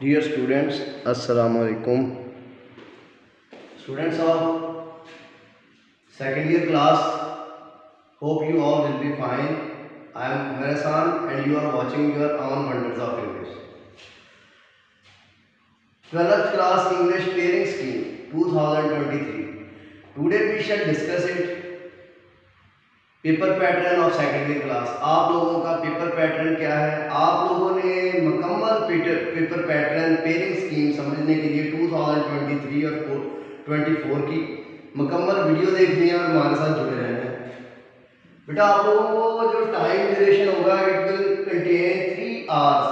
Dear students, Assalamu alaikum. Students of second year class, hope you all will be fine. I am Umar Hasan and you are watching your own Wonders of English. 12th class English Pairing Scheme 2023. Today we shall discuss it. Paper pattern of second year class. आप लोगों का paper pattern क्या है? आप लोगों ने मुकम्मल paper pattern pairing scheme समझने के लिए 2023 और 24 की मुकम्मल वीडियो देखनी है और हमारे साथ जुड़े रहना है। बेटा आप लोगों को जो टाइम ड्यूरेशन होगा it will contain 3 hours.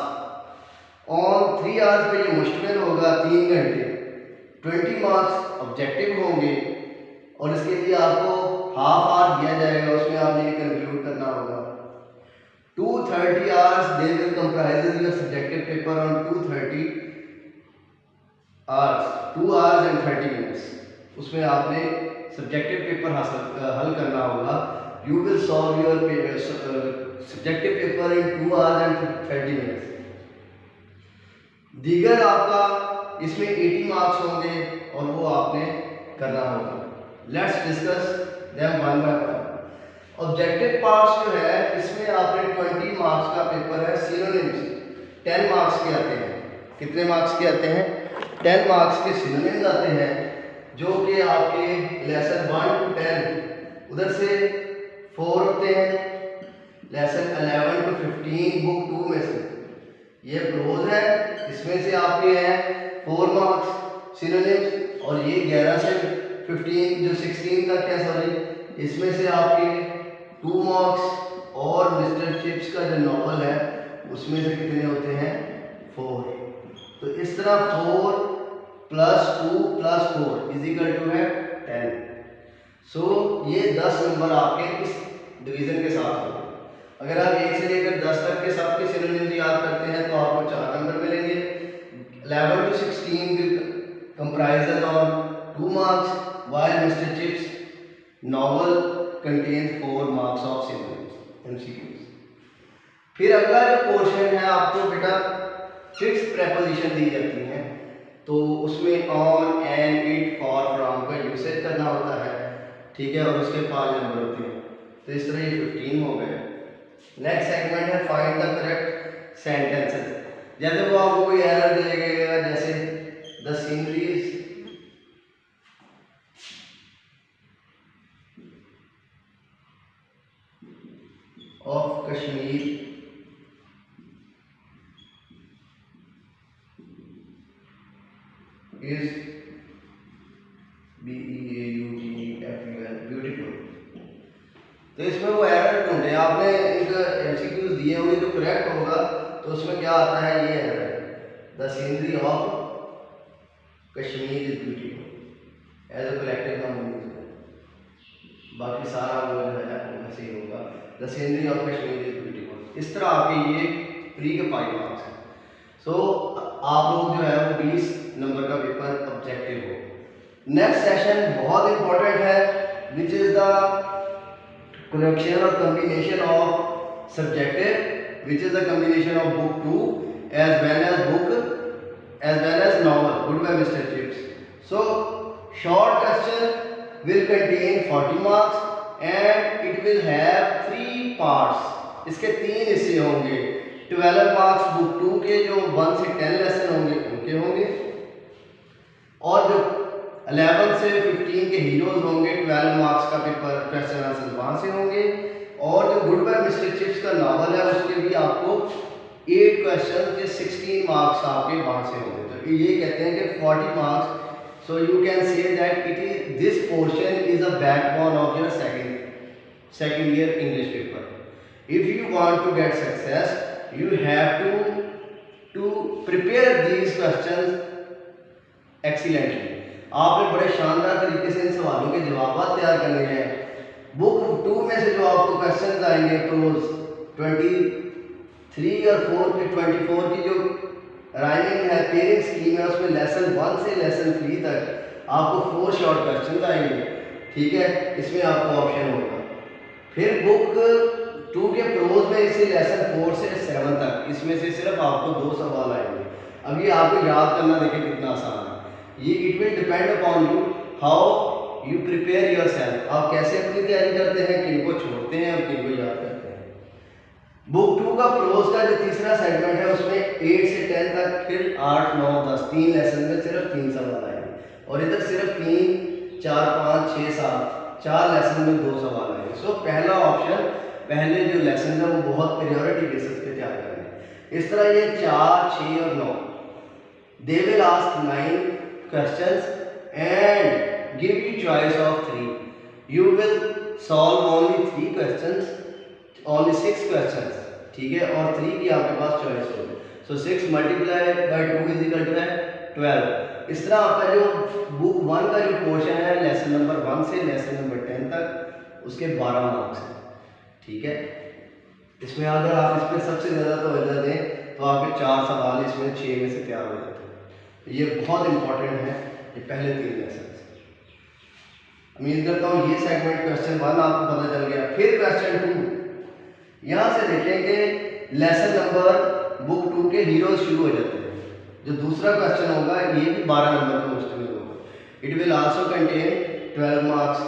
On 3 hours पे ये मुश्तमिल होगा 3 घंटे। 20 मार्क्स ऑब्जेक्टिव होंगे और इसके लिए आपको हाफ आवर दिया जाएगा, उसमें आपने कंक्लूड करना होगा। 230 hours they will comprises your subjective paper on 230 hours, 2 hours and 30 minutes. उसमें आपने सब्जेक्टिव पेपर हल करना होगा। You will solve your subjective paper in 2 hours and 30 minutes. दीगर आपका इसमें 80 मार्क्स होंगे और वो आपने करना होगा। Let's discuss them one by one. Objective parts जो है इसमें आपने 20 मार्क्स का पेपर है। सिनोनिम्स 10 मार्क्स के आते हैं। कितने मार्क्स के आते हैं? 10 मार्क्स के सिनोनिम्स आते हैं जो कि आपके लेसन 1 to 10 उधर से 4 होते हैं। लेसन 11 to 15 बुक 2 में से ये प्रोज है, इसमें से आपके हैं 4 मार्क्स सिनोनिम्स, और ये 11 से 15 जो 16 तक है सॉरी, इसमें से आपके 2 मार्क्स, और मिस्टर चिप्स का जो नॉवल है उसमें से कितने होते हैं? 4। तो इस तरह 4 + 2 + 4 = है 10। सो ये 10 नंबर आपके इस डिवीजन के साथ होंगे। अगर आप 1 से लेकर 10 तक के सबके सिनोनिम्स याद करते हैं तो आपको 4 नंबर मिलेंगे। 11 to 16 will comprises of 2 marks, while Mr. Chips novel contains 4 marks of synonyms MCQs। फिर अगला जो पोर्शन है आपको बेटा फिक्स प्रेपोजिशन दी जाती हैं, तो उसमें on, and, it, for, from का यूसेज करना होता है, ठीक है, और उसके 5 नंबर होते हैं। तो इस तरह ये 15 हो गए। नेक्स्ट सेगमेंट है फाइंड द करेक्ट सेंटेंसेस। जैसे वो आपको कोई एरर देगा, जैसे the sceneries of Kashmir is BEAUTIFUL beautiful. तो इसमें वो एरर ढूंढे आपने, एक MCQs दिए होंगे जो करेक्ट होगा तो उसमें क्या आता है? ये error, the scenery of Kashmir is beautiful as a collective noun. बाकी सारा वो जो है वैसे ही होगा, the scenery of Kashmir is beautiful. इस तरह आपके ये प्री के 5 मार्क्स हैं। सो आप लोग जो है वो 20 नंबर का पेपर ऑब्जेक्टिव हो। नेक्स्ट सेशन बहुत इंपॉर्टेंट है, विच इज द कलेक्शन और combination of subjective, which is the combination of book 2 as well as novel good by Mr. Chips. So short question will contain 40 marks and it will have 3 parts. इसके 3 हिस्से होंगे। 12 marks book 2 के जो 1 से 10 lesson होंगे उनके होंगे, और जो 11 से 15 के हीरोज होंगे 12 मार्क्स का पेपर क्वेश्चन आंसर वहाँ से होंगे, और जो गुड बाय मिस्टर चिप्स का नावल है उसके भी आपको 8 क्वेश्चन के 16 मार्क्स आपके वहाँ से होंगे। तो ये कहते हैं कि 40 marks. So you can say that it is this portion is a backbone of your second year English paper. If you want to get success you have to prepare these questions excellently. आपने बड़े शानदार तरीके से इन सवालों के जवाब तैयार करने हैं। बुक 2 में से जो आपको क्वेश्चन आएंगे प्रोज 23 और 4 के 24 की जो राइमिंग है पेयरिंग स्कीम है उसमें लेसन 1 से लेसन 3 तक आपको 4 शॉर्ट क्वेश्चन आएंगे, ठीक है, इसमें आपको ऑप्शन होगा। फिर बुक 2 के प्रोज में इसे लेसन 4 से 7 तक इसमें से सिर्फ आपको 2 सवाल आएंगे। अब ये आपको याद करना देखिए कितना आसान है। ये it will depend upon you how you prepare your self, आप कैसे अपनी तैयारी करते हैं, किन को छोड़ते हैं और किन को याद करते हैं। बुक 2 का प्रोज का जो तीसरा सेगमेंट है उसमें 8 से 10 तक, फिर 8, 9, 10 3 लेसन में सिर्फ 3 सवाल आएंगे, और इधर सिर्फ 3, 4, 5, 6, 7 4 लेसन में 2 सवाल आएंगे। सो पहला ऑप्शन, पहले जो लेसन है वो बहुत प्रायोरिटी बेसिस पे तैयार करेंगे। इस तरह ये 4, 6 और 9 they will ask 9 questions and give you choice of 3, you will solve only 3 questions, only 6 questions, ठीक है, और 3 की आपके पास चॉइस होगी। So 6 multiply by 2 is equal to है 12। इस तरह आपका जो बुक 1 का जो पोर्शन है लेसन नंबर 1 से लेसन नंबर 10 तक, उसके 12 मार्क्स हैं, ठीक है। इसमें अगर आप इसमें सबसे ज़्यादा तवज्जो दें तो आपके 4 सवाल इसमें 6 में से तैयार हो जाते हैं। ये बहुत इंपॉर्टेंट है, ये पहले 3 लेसन। उम्मीद करता हूँ ये सेगमेंट क्वेश्चन 1 आपको पता चल गया। फिर क्वेश्चन 2, यहाँ से देखें कि लेसन नंबर बुक 2 के हीरोज शुरू हो जाते हैं। जो दूसरा क्वेश्चन होगा ये भी 12 नंबर का मुश्किल होगा। It will also contain 12 marks.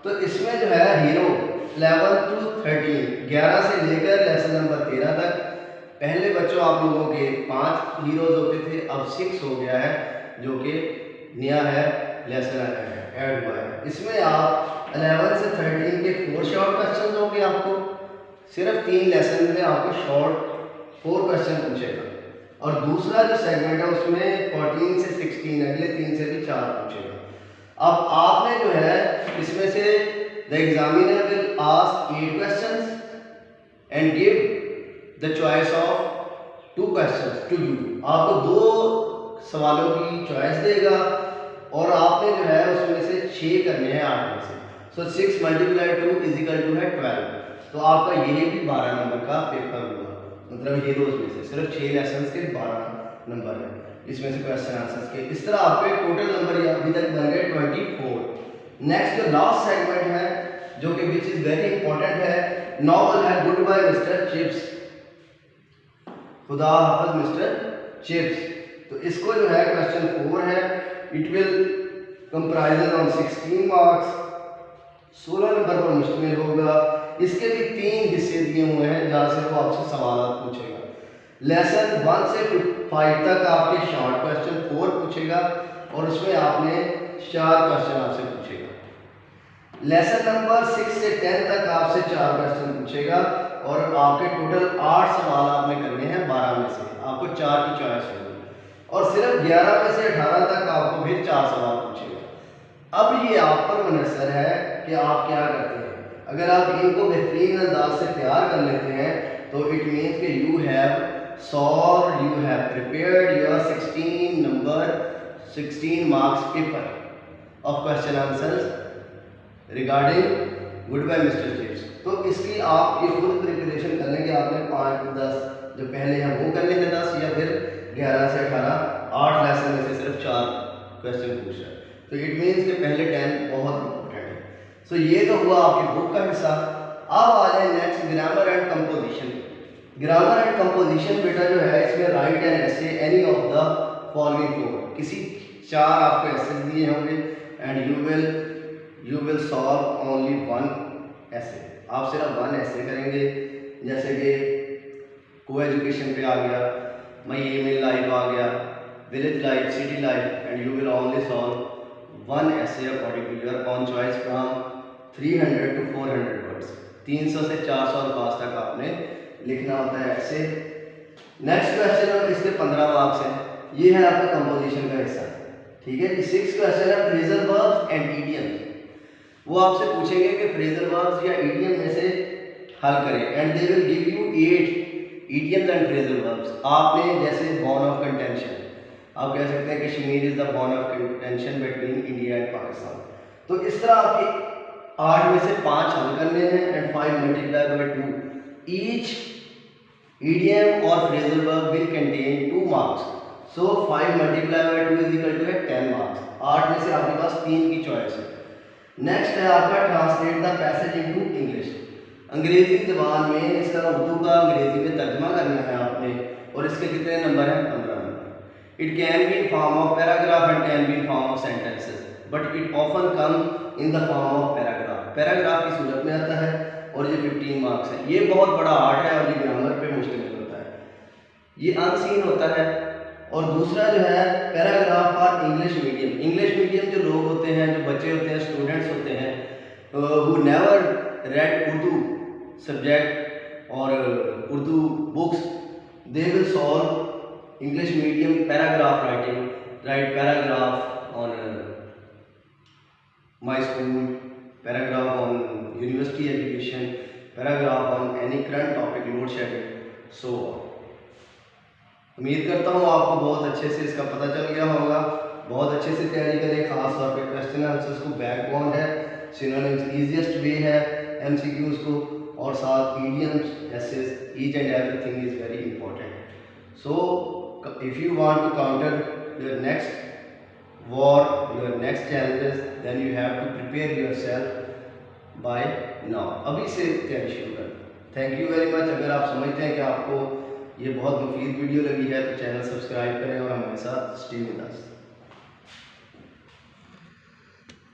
तो इसमें जो है हीरो 11 to 13, 11 से लेकर लेसन नंबर 13 तक। पहले बच्चों आप लोगों के 5 हीरोज होते थे, अब 6 हो गया है, जो कि नया है लेसन ऐड हुआ है। इसमें आप 11 से 13 के 4 शॉर्ट क्वेश्चन होंगे, आपको सिर्फ 3 लेसन में आपको शॉर्ट 4 क्वेश्चन पूछेगा, और दूसरा जो सेगमेंट है उसमें 14 से 16 अगले 3 से भी 4 पूछेगा। अब आपने जो है इसमें से the examiner will ask 8 questions and give the choice of 2 questions to you. आपको 2 सवालों की चॉइस देगा और आपने जो है उसमें से 6 करने हैं 8 में से। सो 6 मल्टीप्लाई 2 इज इक्वल टू है 12। तो आपका ये भी 12 नंबर का पेपर हुआ, मतलब हीरोज में से सिर्फ 6 लेसन के 12 नंबर है इसमें से क्वेश्चन आंसर्स के। इस तरह आपके टोटल नंबर अभी तक बन गए 24। नेक्स्ट जो लास्ट सेगमेंट है जो कि विच इज वेरी इंपॉर्टेंट है, नॉवल है गुड बाय मिस्टर चिप्स, खुदा हाफिज मिस्टर चिप्स। तो इसको जो है क्वेश्चन 4 है, it will comprises on 16 marks, 16 number पर मुश्तमिल होगा। इसके भी 3 हिस्से दिए हुए हैं जहाँ से वो आपसे सवाल पूछेगा। लेसन 1 से 5 तक आपके शॉर्ट क्वेश्चन 4 पूछेगा और उसमें आपने 4 क्वेश्चन आपसे पूछेगा। लेसन नंबर 6 से 10 तक आपसे 4 क्वेश्चन पूछेगा और आपके टोटल 8 सवाल आपने करने हैं 12 में से, आपको 4 की चॉइस होगी, और सिर्फ 11 में से 18 तक आपको फिर 4 सवाल पूछेगा। अब ये आप पर मुनहसर है कि आप क्या करते हैं। अगर आप इनको बेहतरीन अंदाज से तैयार कर लेते हैं तो इट मीन्स कि you have solve, you have prepared your 16 marks paper of question answers regarding goodbye mister Chips. तो इसकी आप ये खुद प्रिपरेशन कर लेंगे। आपने 5, 10 जो पहले हैं वो कर लेंगे 10, या फिर 11 से 18 8 लेसन में से सिर्फ 4 क्वेश्चन पूछ रहे हैं। तो इट मीन्स कि पहले 10 बहुत इंपॉर्टेंट है। सो ये तो हुआ आपकी बुक का हिस्सा। अब आ जाए next grammar and composition. Grammar and composition बेटा जो है इसमें right an essay any of the following 4, किसी 4 आपको एसे दिए होंगे and you will solve only 1 ऐसे। आप सिर्फ 1 ऐसे करेंगे, जैसे कि को एजुकेशन पे आ गया, माई एम इन लाइफ आ गया, village life, city life, and you will only solve 1 ऐसे according to your own choice from 300 to 400 words. 300 से 400 अल्फाज तक आपने लिखना होता है ऐसे। नेक्स्ट क्वेश्चन है इसके 15 मार्क्स हैं। ये है आपका कंपोजिशन का हिस्सा, ठीक है। 6 क्वेश्चन है फ्रेजल वर्ब्स एंड इडियम्स। वो आपसे पूछेंगे कि फ्रेजल वर्ब्स या इडियम में से हल करें, and they will give you 8 idioms and phrasal verbs. आपने जैसे बॉर्न ऑफ कंटेंशन, आप कह सकते हैं कि Kashmir is the born of contention between India and Pakistan. तो इस तरह आपके 8 में से 5 हल करने हैं and 5 multiply by 2। Each idiom और phrasal verb will contain 2 marks. So 5 multiply by 2 is equal to है 10 मार्क्स। 8 में से आपके पास 3 की चॉइस है। नेक्स्ट है आपका translate the passage into English. अंग्रेजी ज़बान में इसका उर्दू का अंग्रेजी में तर्जमा करना है आपने, और इसके कितने नंबर हैं? 15 number. It can be in form of paragraph and can be in form of sentences, but it often comes in the form of paragraph. Paragraph की सूरत में आता है और ये 15 मार्क्स है। ये बहुत बड़ा आर्ट है और ये ग्रामर पे मुश्तमिल होता है, ये अनसीन होता है। और दूसरा जो है paragraph for English medium. English medium जो लोग होते हैं, जो बच्चे होते हैं, स्टूडेंट्स होते हैं, who never read Urdu subject or Urdu books, they will solve English medium paragraph writing, write paragraph on my school, paragraph on university education, paragraph on any current topic, load shedding, so on. उम्मीद करता हूँ आपको बहुत अच्छे से इसका पता चल गया होगा। बहुत अच्छे से तैयारी करें, खास तौर पे क्वेश्चन आंसर्स को बैकबोन है, सिनोनिम्स इजीएस्ट वे है एमसीक्यूज को, और साथ idioms, essays, each and everything is very important. So if you want to counter your next war, your next challenges, then you have to prepare yourself by now. अभी से तैयारी शुरू कर। Thank you very much. अगर आप समझते हैं कि आपको ये बहुत मुफीद वीडियो लगी है तो चैनल सब्सक्राइब करें और हमारे साथ स्टे विद अस।